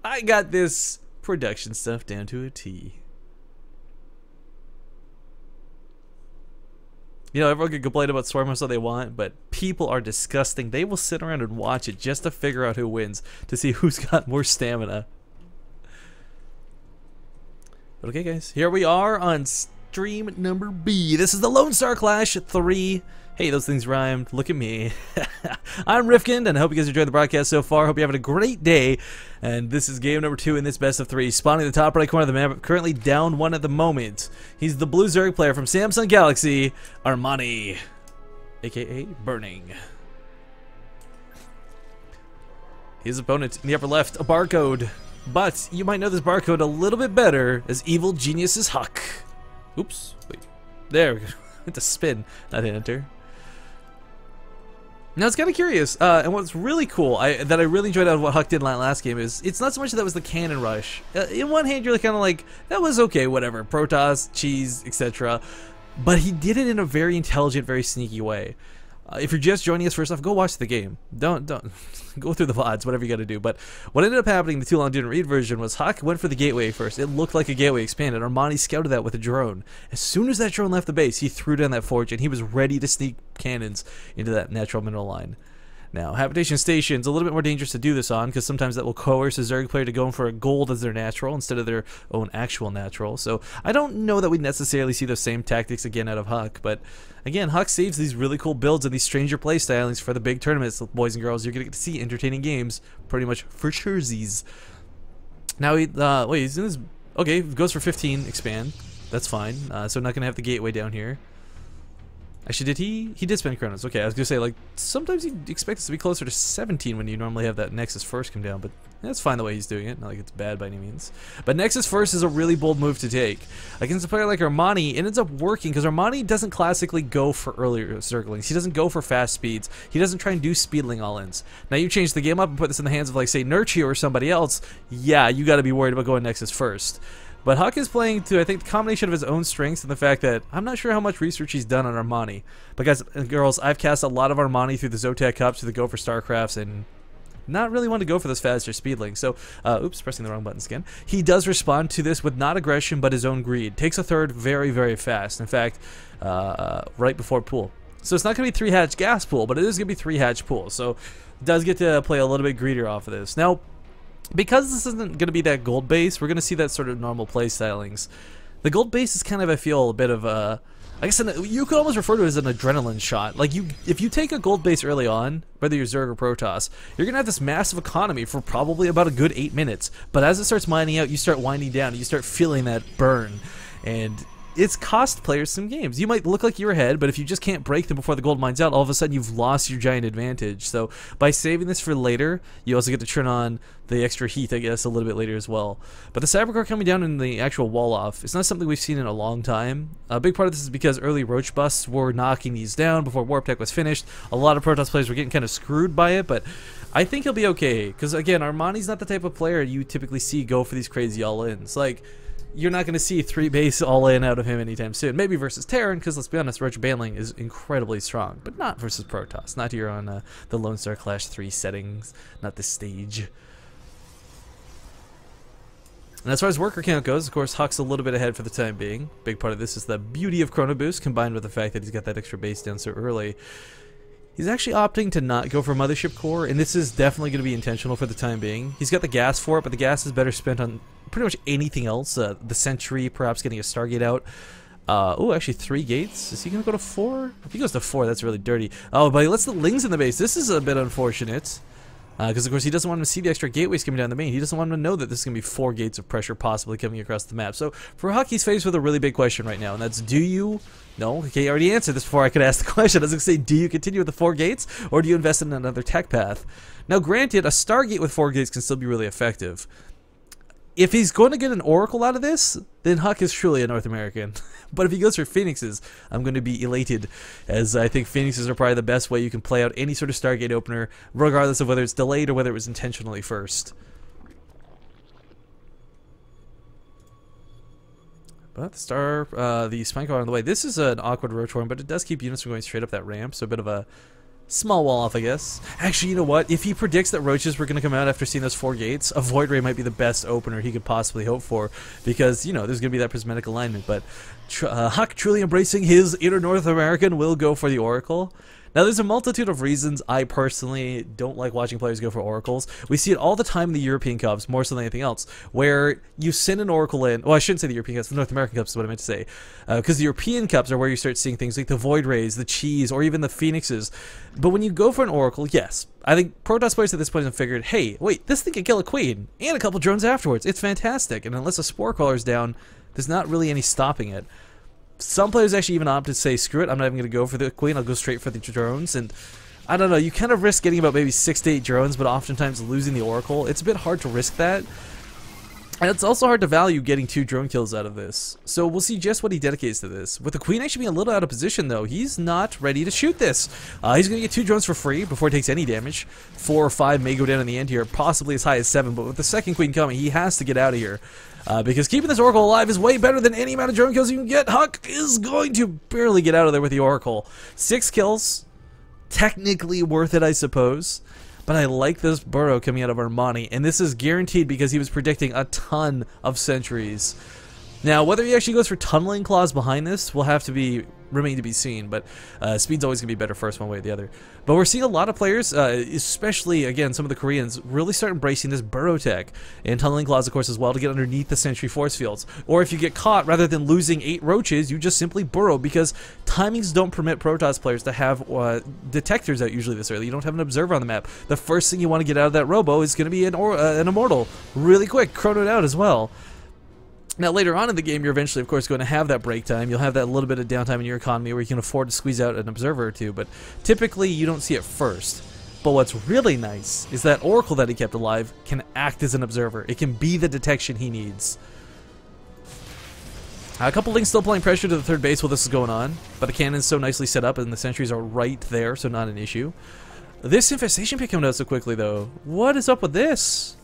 I got this production stuff down to a T. You know, everyone can complain about Swarm all they want, but people are disgusting. They will sit around and watch it just to figure out who wins, to see who's got more stamina. But okay, guys, here we are on stream number B. This is the Lone Star Clash 3. Hey, those things rhymed. Look at me. I'm Rifkin, and I hope you guys enjoyed the broadcast so far. Hope you're having a great day. And this is game number 2 in this best of 3. Spawning in the top right corner of the map, currently down 1 at the moment. He's the blue Zerg player from Samsung Galaxy, Armani, aka Burning. His opponent in the upper left, a barcode. But you might know this barcode a little bit better as Evil Genius's HuK. Oops, wait. There we go. It's a spin, not an enter. Now it's kind of curious, and what's really cool, that I really enjoyed out of what HuK did in that last game is, it's not so much that was the cannon rush. In one hand, you're kind of like, that was okay, whatever, Protoss, cheese, etc. But he did it in a very intelligent, very sneaky way. If you're just joining us, first off, go watch the game. Don't go through the VODs, whatever you got to do. But what ended up happening, the Too Long Didn't Read version, was HuK went for the gateway first. It looked like a gateway expanded. Armani scouted that with a drone. As soon as that drone left the base, he threw down that forge, and he was ready to sneak cannons into that natural mineral line. Now, Habitation Station's a little bit more dangerous to do this on, because sometimes that will coerce a Zerg player to go in for a gold as their natural instead of their own actual natural. So I don't know that we necessarily see those same tactics again out of HuK, but again, HuK saves these really cool builds and these stranger play stylings for the big tournaments, boys and girls. You're going to get to see entertaining games pretty much for surezies. Now, wait, he's in his... Okay, goes for 15, expand. That's fine. So not going to have the gateway down here. Actually, did he? He did spend Chronos. Okay, I was going to say, like, sometimes you'd expect this to be closer to 17 when you normally have that Nexus first come down, but that's fine the way he's doing it. Not like it's bad by any means. But Nexus first is a really bold move to take. Against a player like Armani, it ends up working, because Armani doesn't classically go for earlier circlings. He doesn't go for fast speeds. He doesn't try and do speedling all-ins. Now, you change the game up and put this in the hands of, like, say, Nurchi or somebody else, yeah, you got to be worried about going Nexus first. But HuK is playing to, I think, the combination of his own strengths and the fact that I'm not sure how much research he's done on Armani. But guys and girls, I've cast a lot of Armani through the Zotac Cups, through the Go for Starcrafts, and not really want to go for those faster speedling. So, oops, pressing the wrong buttons again. He does respond to this with not aggression, but his own greed. Takes a third very, very fast. In fact, right before pool. So it's not going to be 3-hatch gas pool, but it is going to be 3-hatch pool. So, does get to play a little bit greedier off of this. Now, because this isn't going to be that gold base, we're going to see that sort of normal play stylings. The gold base is kind of, I feel, a bit of a... I guess you could almost refer to it as an adrenaline shot. Like, if you take a gold base early on, whether you're Zerg or Protoss, you're going to have this massive economy for probably about a good 8 minutes. But as it starts mining out, you start winding down, and you start feeling that burn. And it's cost players some games. You might look like you're ahead, but if you just can't break them before the gold mines out, all of a sudden you've lost your giant advantage. So by saving this for later, you also get to turn on the extra heat, I guess, a little bit later as well. But the Cybercore coming down in the actual wall off, it's not something we've seen in a long time. A big part of this is because early Roach busts were knocking these down before Warp Tech was finished. A lot of Protoss players were getting kind of screwed by it, but I think he'll be okay. Because again, Armani's not the type of player you typically see go for these crazy all-ins. Like, you're not going to see 3 base all-in out of him anytime soon. Maybe versus Terran, because let's be honest, Roach Baneling is incredibly strong, but not versus Protoss. Not here on the Lone Star Clash 3 settings, not this stage. And as far as worker count goes, of course, HuK's a little bit ahead for the time being. Big part of this is the beauty of Chrono Boost, combined with the fact that he's got that extra base down so early. He's actually opting to not go for Mothership Core, and this is definitely going to be intentional for the time being. He's got the gas for it, but the gas is better spent on pretty much anything else. The Sentry, perhaps getting a Stargate out. Oh, actually 3 gates. Is he going to go to 4? If he goes to 4, that's really dirty. Oh, but he lets the Lings in the base. This is a bit unfortunate. Because, of course, he doesn't want him to see the extra gateways coming down the main. He doesn't want him to know that this is going to be 4 gates of pressure possibly coming across the map. So, for HuK, he's faced with a really big question right now, and that's, do you... No, okay, I already answered this before I could ask the question. I was going to say, do you continue with the 4 gates, or do you invest in another tech path? Now, granted, a Stargate with 4 gates can still be really effective. If he's going to get an Oracle out of this, then HuK is truly a North American. But if he goes for Phoenixes, I'm going to be elated, as I think Phoenixes are probably the best way you can play out any sort of Stargate opener, regardless of whether it's delayed or whether it was intentionally first. But the Spine Collar on the way. This is an awkward road form, but it does keep units from going straight up that ramp, so a bit of a Small wall off, I guess. Actually, you know what? If he predicts that roaches were going to come out after seeing those 4 gates, a Void Ray might be the best opener he could possibly hope for, because, you know, there's going to be that prismatic alignment. But HuK, truly embracing his inner North American, will go for the Oracle. Now, there's a multitude of reasons I personally don't like watching players go for Oracles. We see it all the time in the European Cups, more so than anything else, where you send an Oracle in. Well, I shouldn't say the European Cups, the North American Cups is what I meant to say. Because the European Cups are where you start seeing things like the Void Rays, the Cheese, or even the Phoenixes. But when you go for an Oracle, yes, I think Protoss players at this point have figured, hey, wait, this thing can kill a Queen, and a couple drones afterwards. It's fantastic. And unless a Spore Crawler's down, there's not really any stopping it. Some players actually even opt to say, screw it, I'm not even going to go for the Queen, I'll go straight for the drones. And I don't know, you kind of risk getting about maybe 6 to 8 drones, but oftentimes losing the Oracle. It's a bit hard to risk that. And it's also hard to value getting 2 drone kills out of this. So we'll see just what he dedicates to this. With the Queen actually being a little out of position, though, he's not ready to shoot this. He's going to get 2 drones for free before he takes any damage. 4 or 5 may go down in the end here, possibly as high as 7, but with the second Queen coming, he has to get out of here. Because keeping this Oracle alive is way better than any amount of drone kills you can get. HuK is going to barely get out of there with the Oracle. 6 kills, technically worth it, I suppose. But I like this burrow coming out of Armani, and this is guaranteed because he was predicting a ton of sentries. Now, whether he actually goes for tunneling claws behind this will have to remain to be seen, but speed's always going to be better first one way or the other. But we're seeing a lot of players, especially, again, some of the Koreans, really start embracing this burrow tech, and tunneling claws, of course, as well, to get underneath the sentry force fields. Or if you get caught, rather than losing 8 roaches, you just simply burrow, because timings don't permit Protoss players to have detectors out usually this early. You don't have an observer on the map. The first thing you want to get out of that robo is going to be an immortal. Really quick, chronoed out as well. Now, later on in the game, you're eventually, of course, going to have that break time. You'll have that little bit of downtime in your economy where you can afford to squeeze out an observer or 2, but typically you don't see it first. But what's really nice is that Oracle that he kept alive can act as an observer. It can be the detection he needs. A couple links still applying pressure to the third base while this is going on, but the cannon's so nicely set up and the sentries are right there, so not an issue. This infestation pick coming out so quickly, though. What is up with this?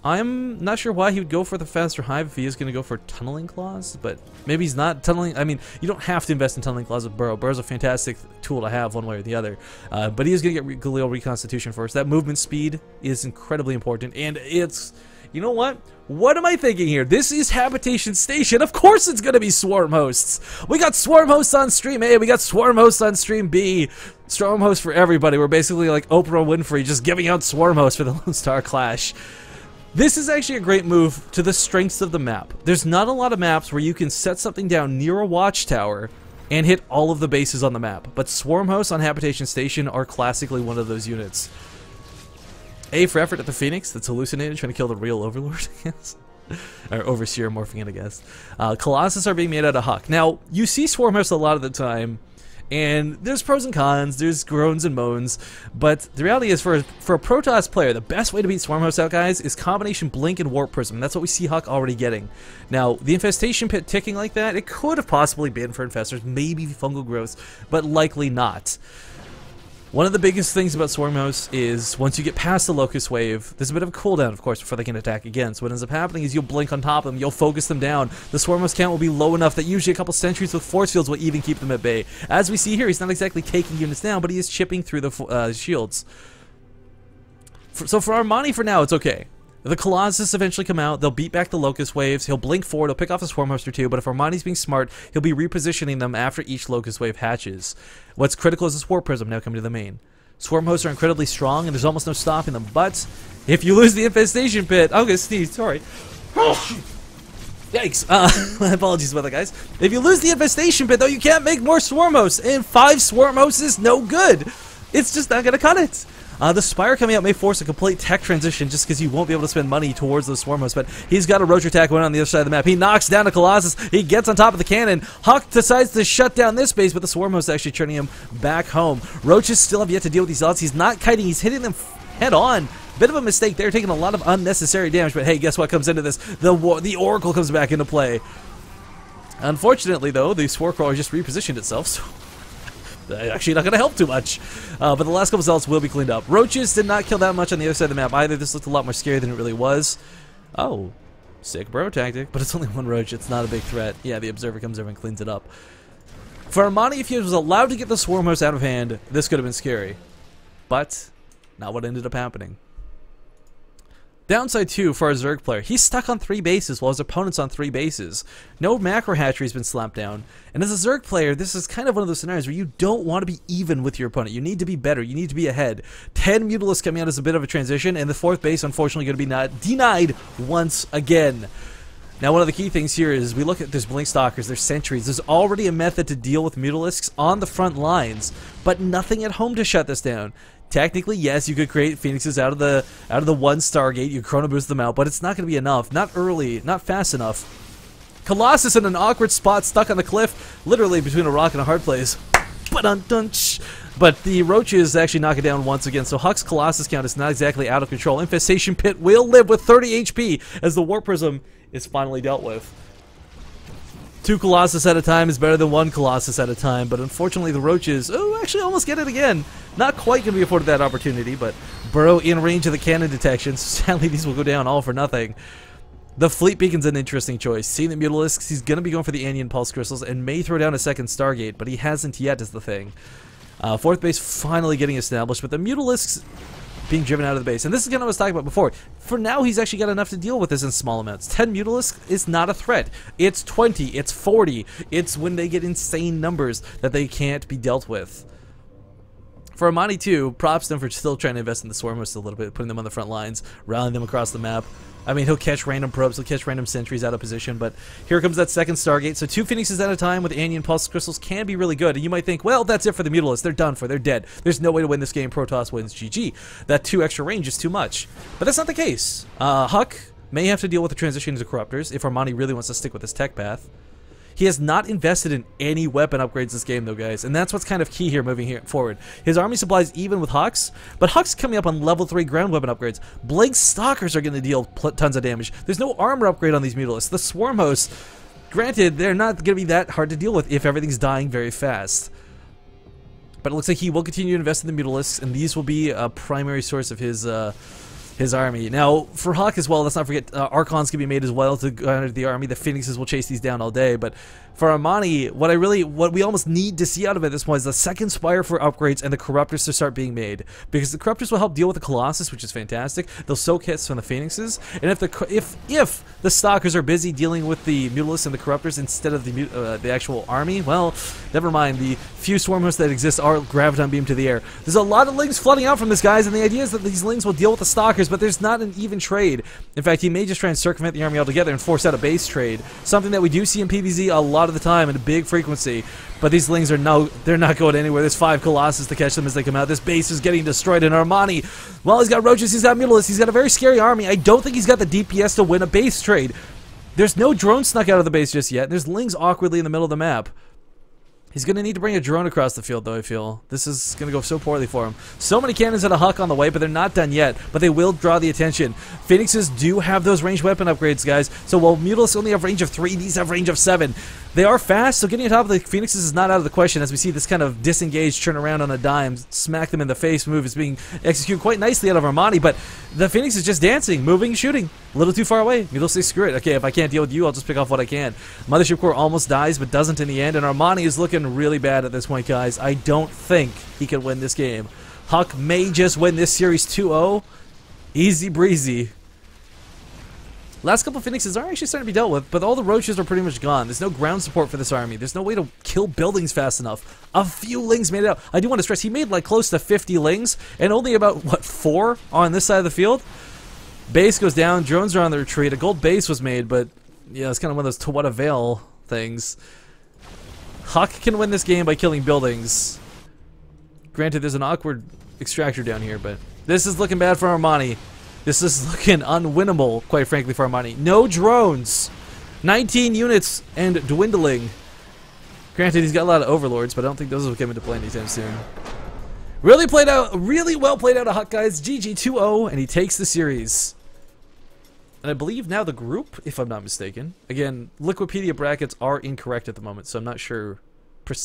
I'm not sure why he would go for the faster hive if he is going to go for tunneling claws, but maybe he's not tunneling. I mean, you don't have to invest in tunneling claws with burrow. Burrow's a fantastic tool to have one way or the other, but he is going to get Galil reconstitution first. That movement speed is incredibly important, and it's, you know what? What am I thinking here? This is Habitation Station. Of course it's going to be Swarm Hosts. We got Swarm Hosts on stream A, we got Swarm Hosts on stream B. Swarm Hosts for everybody. We're basically like Oprah Winfrey just giving out Swarm Hosts for the Lone Star Clash. This is actually a great move to the strengths of the map. There's not a lot of maps where you can set something down near a watchtower and hit all of the bases on the map, but Swarm Hosts on Habitation Station are classically one of those units. A for effort at the Phoenix that's hallucinated, trying to kill the real Overlord, I guess. Or Overseer morphing it, I guess. Colossus are being made out of HuK. Now, you see Swarm Hosts a lot of the time, and there's pros and cons, there's groans and moans, but the reality is for a Protoss player, the best way to beat Swarm Hosts out, guys, is combination Blink and Warp Prism. That's what we see HuK already getting. Now, the Infestation Pit ticking like that, it could have possibly been for Infestors, maybe Fungal Growths, but likely not. One of the biggest things about Swarm Hosts is once you get past the Locust Wave, there's a bit of a cooldown, of course, before they can attack again. So what ends up happening is you'll blink on top of them, you'll focus them down. The Swarm Host count will be low enough that usually a couple sentries with force fields will even keep them at bay. As we see here, he's not exactly taking units down, but he is chipping through the shields. So for Armani, for now, it's okay. The Colossus eventually come out, they'll beat back the Locust Waves, he'll blink forward, he'll pick off a Swarm Host or 2, but if Armani's being smart, he'll be repositioning them after each Locust Wave hatches. What's critical is this Warp Prism now coming to the main. Swarm Hosts are incredibly strong, and there's almost no stopping them, but if you lose the Infestation Pit... I'm gonna sneeze, sorry. Yikes. My apologies about that, guys. If you lose the Infestation Pit, though, you can't make more Swarm Hosts, and 5 Swarm Hosts is no good. It's just not gonna cut it. The Spire coming out may force a complete tech transition just because you won't be able to spend money towards those Swarm Hosts, but he's got a Roach attack going on the other side of the map. He knocks down a Colossus, he gets on top of the cannon. HuK decides to shut down this base, but the Swarm Hosts actually turning him back home. Roaches still have yet to deal with these odds. He's not kiting, he's hitting them head on. Bit of a mistake there, taking a lot of unnecessary damage, but hey, guess what comes into this? The Oracle comes back into play. Unfortunately, though, the Spore Crawler just repositioned itself, so... actually not going to help too much, but the last couple zealots will be cleaned up. Roaches did not kill that much on the other side of the map either. This looked a lot more scary than it really was. Oh, sick burrow tactic, but it's only one roach. It's not a big threat. Yeah, the observer comes over and cleans it up. For Armani, if he was allowed to get the Swarm Host out of hand, this could have been scary. But not what ended up happening. Downside 2 for our Zerg player. He's stuck on 3 bases while his opponent's on 3 bases. No macro hatchery's been slapped down. And as a Zerg player, this is kind of one of those scenarios where you don't want to be even with your opponent. You need to be better. You need to be ahead. 10 Mutalisks coming out as a bit of a transition, and the 4th base, unfortunately, going to be denied once again. Now, one of the key things here is we look at there's Blink Stalkers, there's Sentries. There's already a method to deal with Mutalisks on the front lines, but nothing at home to shut this down. Technically, yes, you could create Phoenixes out of the one Stargate. You Chrono Boost them out, but it's not going to be enough. Not early, not fast enough. Colossus in an awkward spot, stuck on the cliff, literally between a rock and a hard place. But the Roaches actually knock it down once again, so HuK's Colossus count is not exactly out of control. Infestation Pit will live with 30 HP as the Warp Prism is finally dealt with. 2 Colossus at a time is better than 1 Colossus at a time, but unfortunately the Roaches, actually almost get it again. Not quite going to be afforded that opportunity, but Burrow in range of the cannon detection, so sadly these will go down all for nothing. The Fleet Beacon's an interesting choice. Seeing the Mutalisks, he's going to be going for the Anion Pulse Crystals and may throw down a second Stargate, but he hasn't yet is the thing. 4th base finally getting established, but the Mutalisks being driven out of the base. And this is what I was talking about before. For now, he's actually got enough to deal with this in small amounts. 10 Mutalisks is not a threat. It's 20, it's 40. It's when they get insane numbers that they can't be dealt with. For Armani too, props to them for still trying to invest in the Swarm Host a little bit, putting them on the front lines, rallying them across the map. I mean, he'll catch random probes, he'll catch random sentries out of position, but here comes that second Stargate. So 2 Phoenixes at a time with Anion Pulse Crystals can be really good. And you might think, well, that's it for the Mutalisks. They're done for. They're dead. There's no way to win this game. Protoss wins. GG. That 2 extra range is too much. But that's not the case. HuK may have to deal with the transition into Corruptors if Armani really wants to stick with his tech path. He has not invested in any weapon upgrades this game, though, guys, and that's what's kind of key here moving forward. His army supplies even with HuK's, but HuK's coming up on level 3 ground weapon upgrades. Blink Stalkers are going to deal tons of damage. There's no armor upgrade on these Mutalisks. The Swarm Hosts, granted, they're not going to be that hard to deal with if everything's dying very fast. But it looks like he will continue to invest in the Mutalisks, and these will be a primary source of his army. Now, for HuK as well, let's not forget Archons can be made as well to garner the army. The Phoenixes will chase these down all day, but for Armani, what we almost need to see out of it at this point is the second Spire for upgrades and the Corruptors to start being made, because the Corruptors will help deal with the Colossus, which is fantastic. They'll soak hits from the Phoenixes, and if the Stalkers are busy dealing with the Mutalisks and the Corruptors instead of the actual army, well, never mind. The few Swarm Hosts that exist are Graviton Beam to the air. There's a lot of Lings flooding out from this, guys, and the idea is that these Lings will deal with the Stalkers, but there's not an even trade. In fact, he may just try and circumvent the army altogether and force out a base trade, something that we do see in PvZ a lot of the time in a big frequency. But these Lings are they're not going anywhere. There's 5 Colossus to catch them as they come out. This base is getting destroyed, and Armani, well, he's got Roaches, he's got Mutalisks, he's got a very scary army. I don't think he's got the DPS to win a base trade. There's no drone snuck out of the base just yet. There's Lings awkwardly in the middle of the map. He's going to need to bring a drone across the field, though, I feel. This is going to go so poorly for him. So many cannons at a HuK on the way, but they're not done yet. But they will draw the attention. Phoenixes do have those ranged weapon upgrades, guys. So while Mutalisks only have range of 3, these have range of 7. They are fast, so getting on top of the Phoenixes is not out of the question, as we see this kind of disengaged turn around on a dime, smack them in the face move is being executed quite nicely out of Armani, but the Phoenix is just dancing, moving, shooting. A little too far away. Mutalisks say, screw it. Okay, if I can't deal with you, I'll just pick off what I can. Mothership Core almost dies, but doesn't in the end, and Armani is looking really bad at this point, guys. I don't think he can win this game. HuK may just win this series 2-0. Easy breezy. Last couple Phoenixes are actually starting to be dealt with, but all the Roaches are pretty much gone. There's no ground support for this army. There's no way to kill buildings fast enough. A few Lings made it out. I do want to stress, he made like close to 50 Lings, and only about, what, 4 on this side of the field? Base goes down, drones are on the retreat. A gold base was made, but yeah, it's kind of one of those to what avail things. HuK can win this game by killing buildings. Granted, there's an awkward extractor down here, but this is looking bad for Armani. This is looking unwinnable, quite frankly, for Armani. No drones. 19 units and dwindling. Granted, he's got a lot of overlords, but I don't think those will come into play anytime soon. Really well played out of HuK, guys. GG 2-0, and he takes the series. And I believe now the group, if I'm not mistaken. Again, Liquipedia brackets are incorrect at the moment, so I'm not sure precisely.